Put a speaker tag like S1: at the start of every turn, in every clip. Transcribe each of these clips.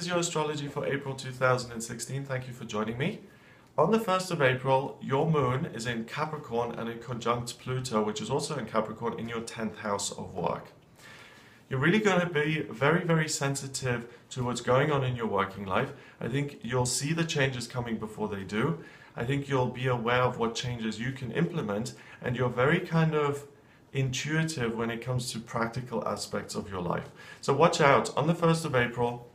S1: your astrology for April 2016. Thank you for joining me. On the 1st of April, your moon is in Capricorn and in conjunct Pluto, which is also in Capricorn, in your 10th house of work. You're really going to be very, very sensitive to what's going on in your working life. I think you'll see the changes coming before they do. I think you'll be aware of what changes you can implement, and you're very kind of intuitive when it comes to practical aspects of your life. So watch out on the 1st of April.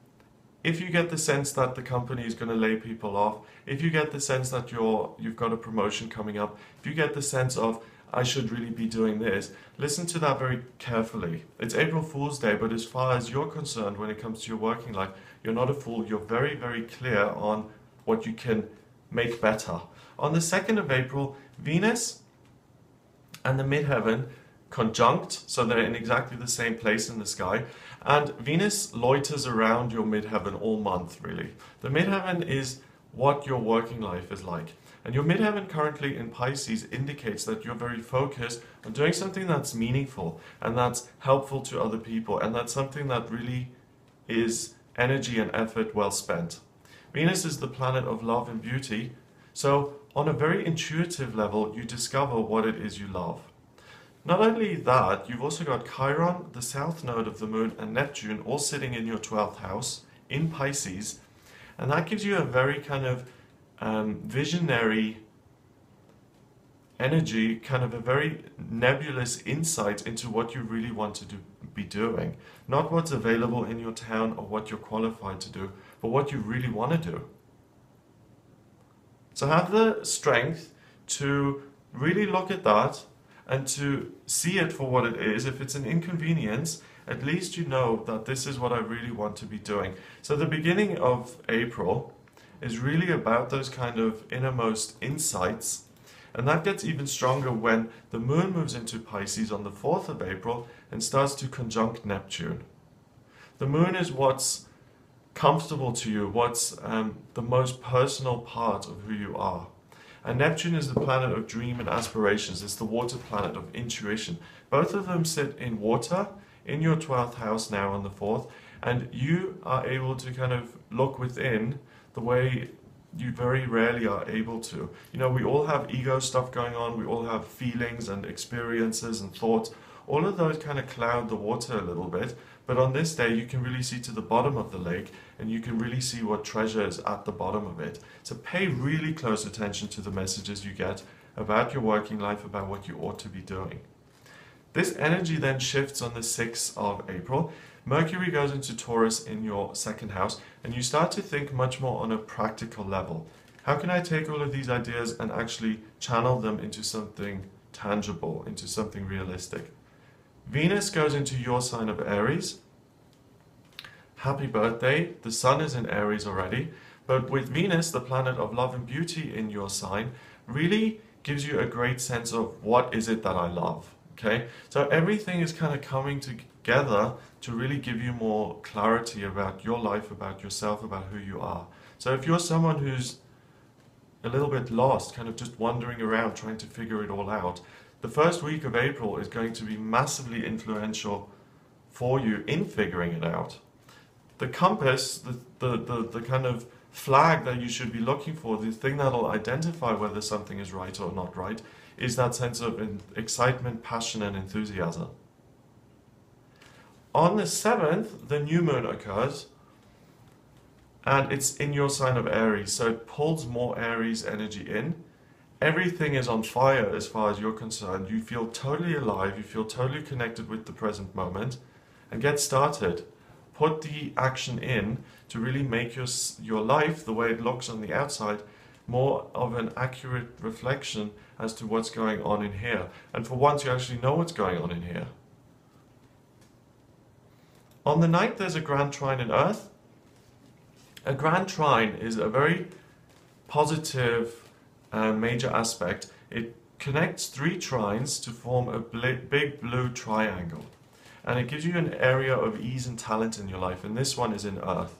S1: If you get the sense that the company is going to lay people off, if you get the sense that you've got a promotion coming up, if you get the sense of I should really be doing this, listen to that very carefully. It's April Fool's Day, but as far as you're concerned when it comes to your working life, you're not a fool. You're very, very clear on what you can make better. On the 2nd of April, Venus and the midheaven conjunct, so they're in exactly the same place in the sky, and Venus loiters around your midheaven all month, really. The midheaven is what your working life is like. And your midheaven currently in Pisces indicates that you're very focused on doing something that's meaningful and that's helpful to other people, and that's something that really is energy and effort well spent. Venus is the planet of love and beauty, so on a very intuitive level, you discover what it is you love. Not only that, you've also got Chiron, the south node of the moon, and Neptune all sitting in your 12th house in Pisces, and that gives you a very kind of visionary energy, kind of a very nebulous insight into what you really want to be doing. Not what's available in your town or what you're qualified to do, but what you really want to do. So have the strength to really look at that and to see it for what it is. If it's an inconvenience, at least you know that this is what I really want to be doing. So the beginning of April is really about those kind of innermost insights, and that gets even stronger when the moon moves into Pisces on the 4th of April and starts to conjunct Neptune. The moon is what's comfortable to you, what's the most personal part of who you are. And Neptune is the planet of dream and aspirations. It's the water planet of intuition. Both of them sit in water in your 12th house now on the 4th, and you are able to kind of look within the way you very rarely are able to. You know, we all have ego stuff going on, we all have feelings and experiences and thoughts. All of those kind of cloud the water a little bit, but on this day you can really see to the bottom of the lake, and you can really see what treasure is at the bottom of it. So pay really close attention to the messages you get about your working life, about what you ought to be doing. This energy then shifts on the 6th of April. Mercury goes into Taurus in your 2nd house, and you start to think much more on a practical level. How can I take all of these ideas and actually channel them into something tangible, into something realistic? Venus goes into your sign of Aries. Happy birthday. The sun is in Aries already, but with Venus, the planet of love and beauty in your sign, really gives you a great sense of what is it that I love. Okay, so everything is kind of coming together to really give you more clarity about your life, about yourself, about who you are. So if you're someone who's a little bit lost, kind of just wandering around trying to figure it all out, the first week of April is going to be massively influential for you in figuring it out. The compass, the kind of flag that you should be looking for, the thing that'll identify whether something is right or not right, is that sense of excitement, passion, and enthusiasm. On the 7th, the new moon occurs, and it's in your sign of Aries, so it pulls more Aries energy in. Everything is on fire as far as you're concerned. You feel totally alive, you feel totally connected with the present moment, and get started. Put the action in to really make your life, the way it looks on the outside, more of an accurate reflection as to what's going on in here. And for once, you actually know what's going on in here. On the 9th, there's a grand trine in Earth. A grand trine is a very positive major aspect. It connects 3 trines to form a big blue triangle. And it gives you an area of ease and talent in your life, and this one is in Earth.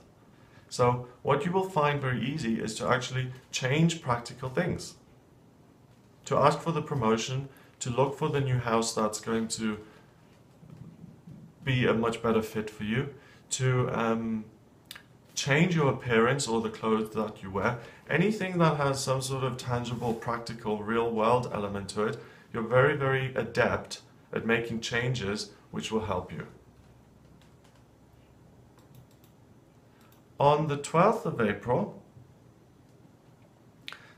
S1: So what you will find very easy is to actually change practical things. To ask for the promotion, to look for the new house that's going to be a much better fit for you, to change your appearance or the clothes that you wear. Anything that has some sort of tangible, practical, real world element to it, you're very, very adept at making changes which will help you. On the 12th of April,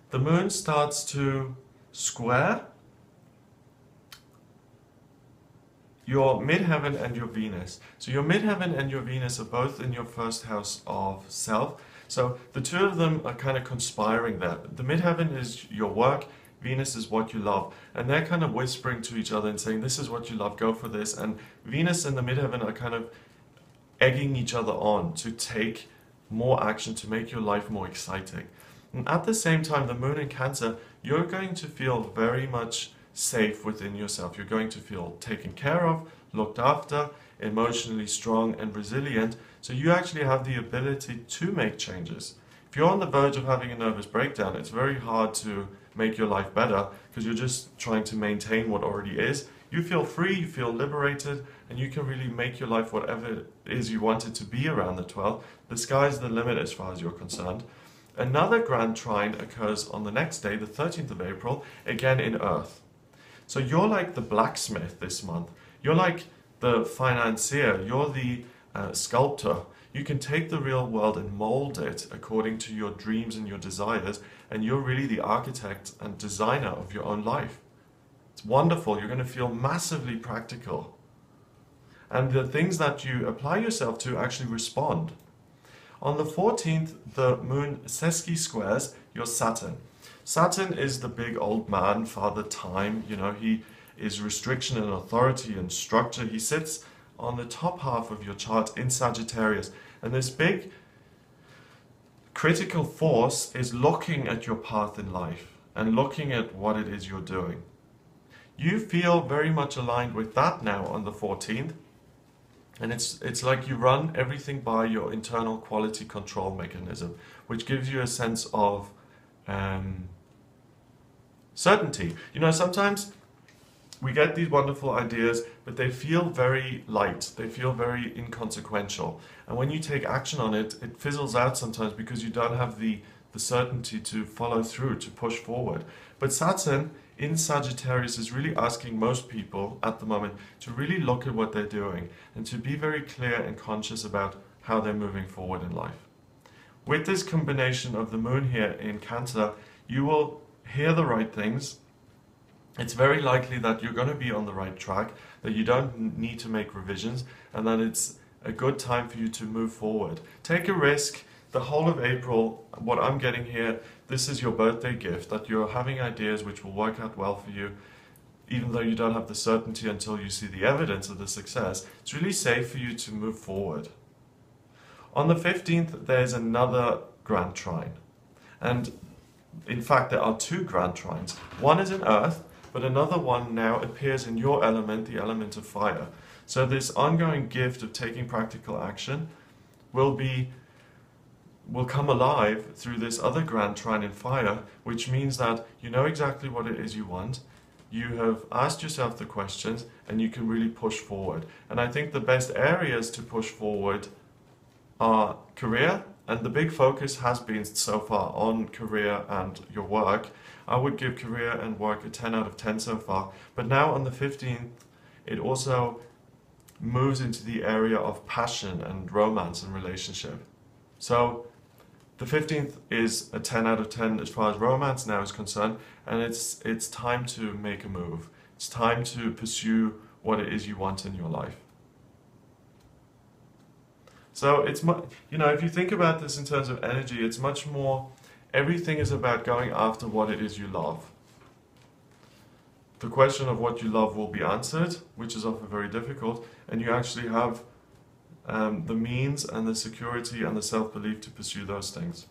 S1: the moon starts to square your midheaven and your Venus. So your midheaven and your Venus are both in your first house of self. So the two of them are kind of conspiring there. The midheaven is your work, Venus is what you love. And they're kind of whispering to each other and saying, this is what you love, go for this. And Venus and the midheaven are kind of egging each other on to take more action, to make your life more exciting. And at the same time, the moon in Cancer, you're going to feel very much safe within yourself. You're going to feel taken care of, looked after, emotionally strong and resilient. So you actually have the ability to make changes. If you're on the verge of having a nervous breakdown, it's very hard to make your life better because you're just trying to maintain what already is. You feel free, you feel liberated, and you can really make your life whatever it is you want it to be around the 12th. The sky's the limit as far as you're concerned. Another grand trine occurs on the next day, the 13th of April, again in Earth. So you're like the blacksmith this month. You're like the financier. You're the sculptor. You can take the real world and mold it according to your dreams and your desires, and you're really the architect and designer of your own life. It's wonderful. You're going to feel massively practical. And the things that you apply yourself to actually respond. On the 14th, the moon sesqui squares your Saturn. Saturn is the big old man, Father Time. You know, he is restriction and authority and structure. He sits on the top half of your chart in Sagittarius. And this big critical force is looking at your path in life and looking at what it is you're doing. You feel very much aligned with that now on the 14th. And it's like you run everything by your internal quality control mechanism, which gives you a sense of certainty. You know, sometimes we get these wonderful ideas, but they feel very light. They feel very inconsequential. And when you take action on it, it fizzles out sometimes because you don't have the certainty to follow through, to push forward. But Saturn in Sagittarius is really asking most people at the moment to really look at what they're doing and to be very clear and conscious about how they're moving forward in life. With this combination of the moon here in Cancer, you will hear the right things. It's very likely that you're going to be on the right track, that you don't need to make revisions, and that it's a good time for you to move forward. Take a risk. The whole of April, what I'm getting here, this is your birthday gift, that you're having ideas which will work out well for you, even though you don't have the certainty until you see the evidence of the success. It's really safe for you to move forward. On the 15th, there's another grand trine. And in fact, there are two grand trines. One is in Earth, but another one now appears in your element, the element of fire. So this ongoing gift of taking practical action will come alive through this other grand trine in fire, which means that you know exactly what it is you want, you have asked yourself the questions, and you can really push forward. And I think the best areas to push forward are career, and the big focus has been so far on career and your work. I would give career and work a 10 out of 10 so far, but now on the 15th, it also moves into the area of passion and romance and relationship. So the 15th is a 10 out of 10 as far as romance now is concerned, and it's time to make a move. It's time to pursue what it is you want in your life. So it's you know, if you think about this in terms of energy, it's much more, everything is about going after what it is you love. The question of what you love will be answered, which is often very difficult, and you actually have the means and the security and the self-belief to pursue those things.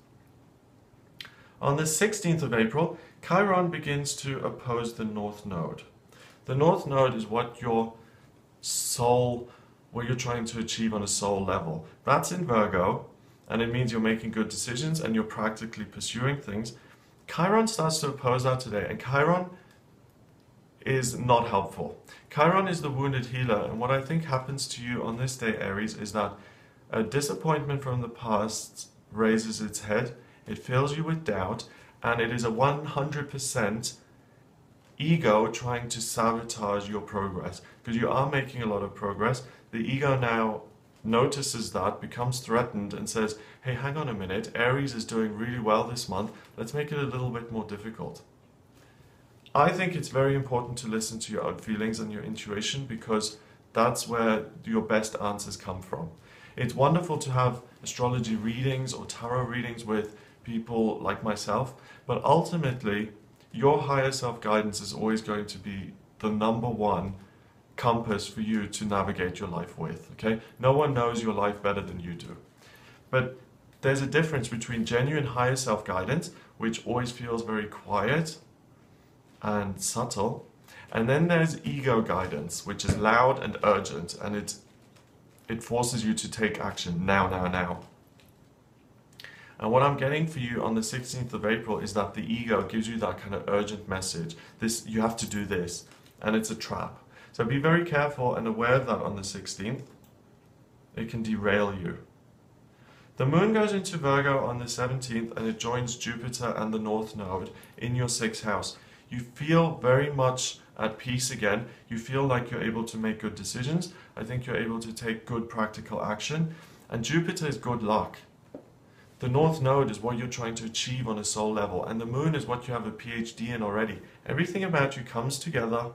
S1: On the 16th of April, Chiron begins to oppose the North Node. The North Node is what your soul, what you're trying to achieve on a soul level. That's in Virgo, and it means you're making good decisions and you're practically pursuing things. Chiron starts to oppose that today, and Chiron is not helpful. Chiron is the wounded healer, and what I think happens to you on this day, Aries, is that a disappointment from the past raises its head, it fills you with doubt, and it is a 100% ego trying to sabotage your progress, because you are making a lot of progress. The ego now notices that, becomes threatened, and says, hey, hang on a minute, Aries is doing really well this month, let's make it a little bit more difficult. I think it's very important to listen to your own feelings and your intuition, because that's where your best answers come from. It's wonderful to have astrology readings or tarot readings with people like myself, but ultimately your higher self guidance is always going to be the number one compass for you to navigate your life with, okay? No one knows your life better than you do. But there's a difference between genuine higher self guidance, which always feels very quiet and subtle, and then there's ego guidance, which is loud and urgent, and it forces you to take action now, now, now. And what I'm getting for you on the 16th of April is that the ego gives you that kind of urgent message. This, you have to do this, and it's a trap. So be very careful and aware of that on the 16th. It can derail you. The moon goes into Virgo on the 17th, and it joins Jupiter and the North Node in your 6th house. You feel very much at peace again. You feel like you're able to make good decisions. I think you're able to take good practical action. And Jupiter is good luck. The North Node is what you're trying to achieve on a soul level. And the moon is what you have a PhD in already. Everything about you comes together,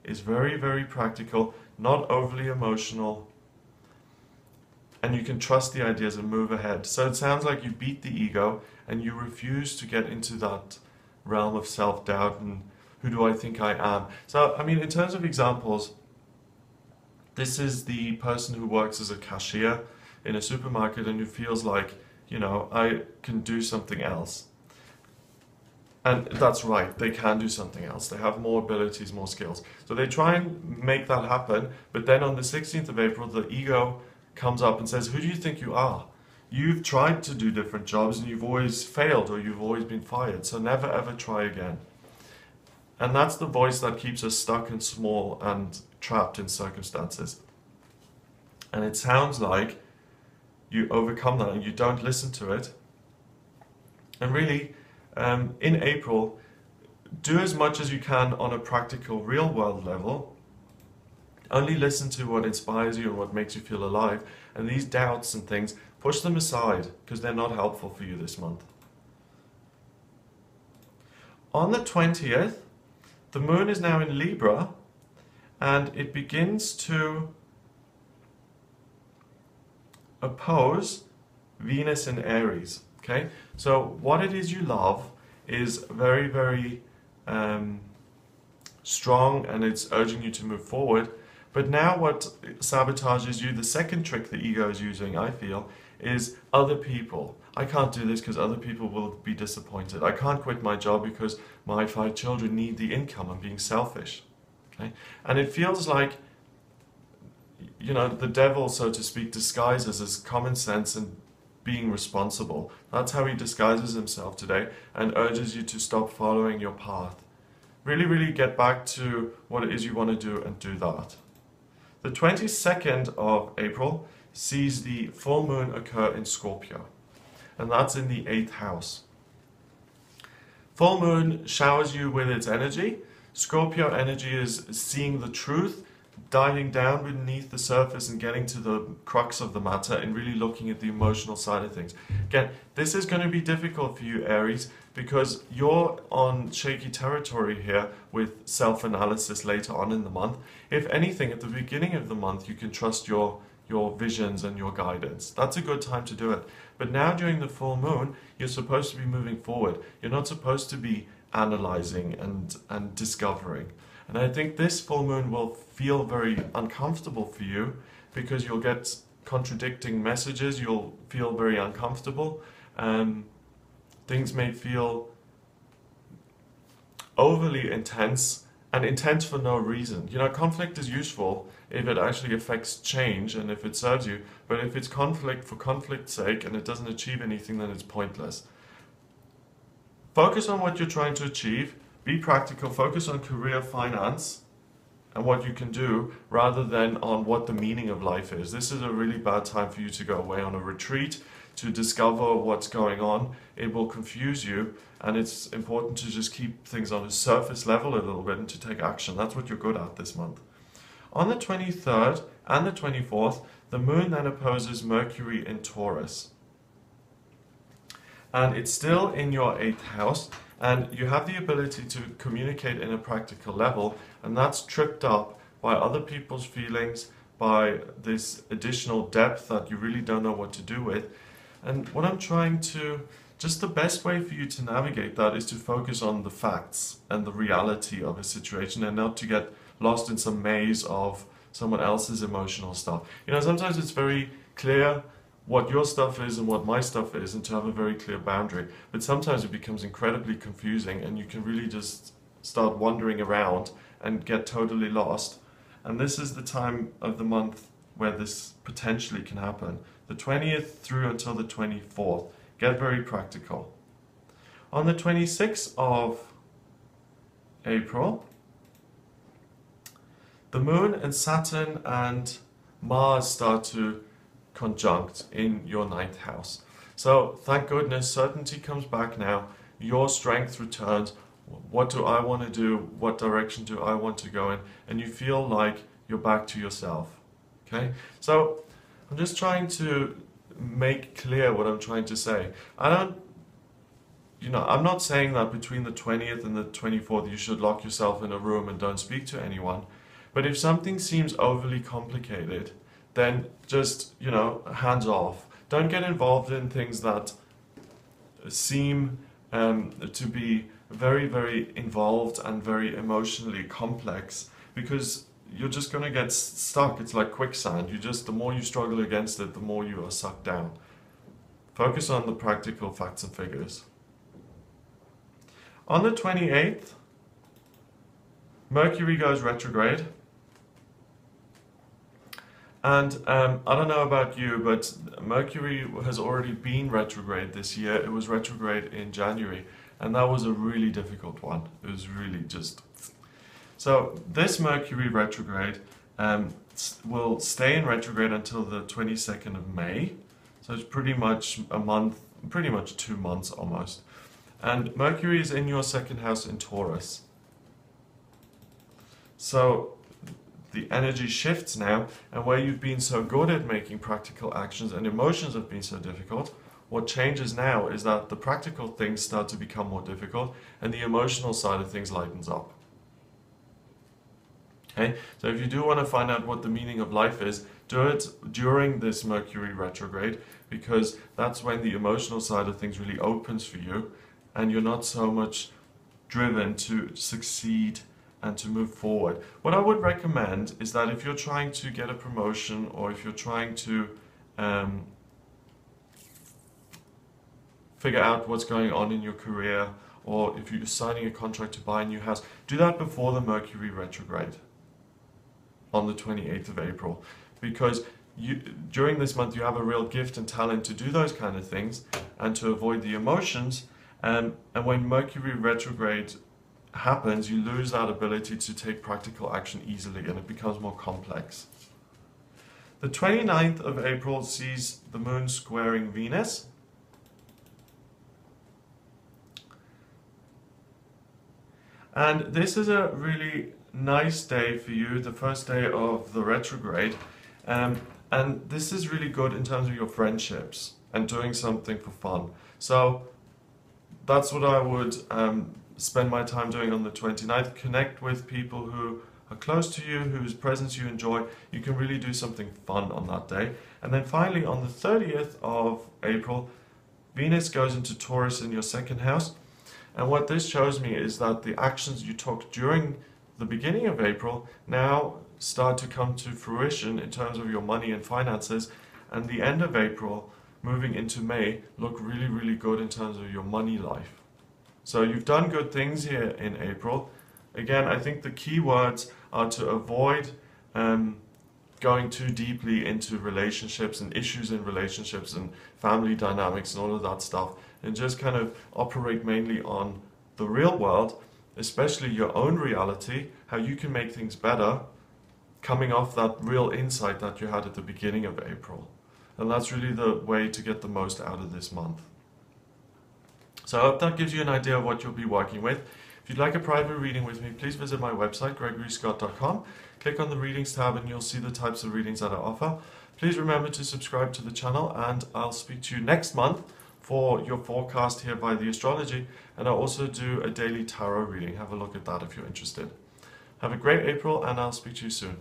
S1: is very, very practical, not overly emotional. And you can trust the ideas and move ahead. So it sounds like you beat the ego and you refuse to get into that realm of self-doubt and who do I think I am. So, I mean, in terms of examples, this is the person who works as a cashier in a supermarket and who feels like, you know, I can do something else. And that's right, they can do something else. They have more abilities, more skills. So they try and make that happen, but then on the 16th of April, the ego comes up and says, who do you think you are? You've tried to do different jobs and you've always failed or you've always been fired, so never ever try again. And that's the voice that keeps us stuck and small and trapped in circumstances. And it sounds like you overcome that and you don't listen to it. And really, in April, do as much as you can on a practical, real-world level. Only listen to what inspires you and what makes you feel alive. And these doubts and things, push them aside because they're not helpful for you this month. On the 20th, the moon is now in Libra and it begins to oppose Venus in Aries. Okay, so what it is you love is very, very strong and it's urging you to move forward. But now what sabotages you, the second trick the ego is using, I feel, is other people. I can't do this because other people will be disappointed. I can't quit my job because my 5 children need the income. I'm being selfish. Okay, and it feels like, you know, the devil, so to speak, disguises as common sense and being responsible. That's how he disguises himself today and urges you to stop following your path. Really, really get back to what it is you want to do and do that. The 22nd of April sees the full moon occur in Scorpio, and that's in the 8th house. Full moon showers you with its energy. Scorpio energy is seeing the truth, diving down beneath the surface and getting to the crux of the matter and really looking at the emotional side of things. Again, this is going to be difficult for you, Aries, because you're on shaky territory here with self-analysis later on in the month. If anything, at the beginning of the month, you can trust your visions and your guidance. That's a good time to do it. But now during the full moon, you're supposed to be moving forward. You're not supposed to be analyzing and discovering. And I think this full moon will feel very uncomfortable for you because you'll get contradicting messages, you'll feel very uncomfortable, and things may feel overly intense and intense for no reason. You know, conflict is useful if it actually affects change and if it serves you, but if it's conflict for conflict's sake and it doesn't achieve anything, then it's pointless. Focus on what you're trying to achieve. Be practical, focus on career, finance, and what you can do rather than on what the meaning of life is. This is a really bad time for you to go away on a retreat to discover what's going on. It will confuse you, and it's important to just keep things on a surface level a little bit and to take action. That's what you're good at this month. On the 23rd and the 24th, the moon then opposes Mercury in Taurus. And it's still in your 8th house, and you have the ability to communicate in a practical level, and that's tripped up by other people's feelings, by this additional depth that you really don't know what to do with. And what I'm trying to, just the best way for you to navigate that is to focus on the facts and the reality of a situation, and not to get lost in some maze of someone else's emotional stuff. You know, sometimes it's very clear what your stuff is and what my stuff is, and to have a very clear boundary. But sometimes it becomes incredibly confusing, and you can really just start wandering around and get totally lost. And this is the time of the month where this potentially can happen. The 20th through until the 24th. Get very practical. On the 26th of April, the moon and Saturn and Mars start to conjunct in your 9th house. So thank goodness, certainty comes back now. Your strength returns. What do I want to do? What direction do I want to go in? And you feel like you're back to yourself. Okay? So I'm just trying to make clear what I'm trying to say. I'm not saying that between the 20th and the 24th you should lock yourself in a room and don't speak to anyone. But if something seems overly complicated, then just, hands off. Don't get involved in things that seem to be very, very involved and very emotionally complex, because you're just going to get stuck. It's like quicksand. The more you struggle against it, the more you are sucked down. Focus on the practical facts and figures. On the 28th, Mercury goes retrograde. And I don't know about you, but Mercury has already been retrograde this year. It was retrograde in January, and that was a really difficult one. It was really just... So this Mercury retrograde will stay in retrograde until the 22nd of May. So it's pretty much a month, pretty much 2 months almost. And Mercury is in your 2nd house in Taurus. So the energy shifts now, and where you've been so good at making practical actions and emotions have been so difficult, what changes now is that the practical things start to become more difficult and the emotional side of things lightens up. Okay? So if you do want to find out what the meaning of life is, do it during this Mercury retrograde, because that's when the emotional side of things really opens for you, and you're not so much driven to succeed and to move forward. What I would recommend is that if you're trying to get a promotion, or if you're trying to figure out what's going on in your career, or if you're signing a contract to buy a new house, do that before the Mercury retrograde on the 28th of April, because during this month you have a real gift and talent to do those kind of things and to avoid the emotions, and when Mercury retrograde happens, you lose that ability to take practical action easily, and it becomes more complex. The 29th of April sees the moon squaring Venus. And this is a really nice day for you, the first day of the retrograde. And this is really good in terms of your friendships and doing something for fun. So that's what I would spend my time doing on the 29th. Connect with people who are close to you, whose presence you enjoy. You can really do something fun on that day. And then finally on the 30th of April, Venus goes into Taurus in your 2nd house. And what this shows me is that the actions you took during the beginning of April now start to come to fruition in terms of your money and finances. And the end of April, moving into May, look really, really good in terms of your money life. So you've done good things here in April. Again, I think the key words are to avoid going too deeply into relationships and issues in relationships and family dynamics and all of that stuff, and just kind of operate mainly on the real world, especially your own reality, how you can make things better, coming off that real insight that you had at the beginning of April. And that's really the way to get the most out of this month. So I hope that gives you an idea of what you'll be working with. If you'd like a private reading with me, please visit my website, gregoryscott.com. Click on the readings tab and you'll see the types of readings that I offer. Please remember to subscribe to the channel, and I'll speak to you next month for your forecast here by the Astrology. And I'll also do a daily tarot reading. Have a look at that if you're interested. Have a great April, and I'll speak to you soon.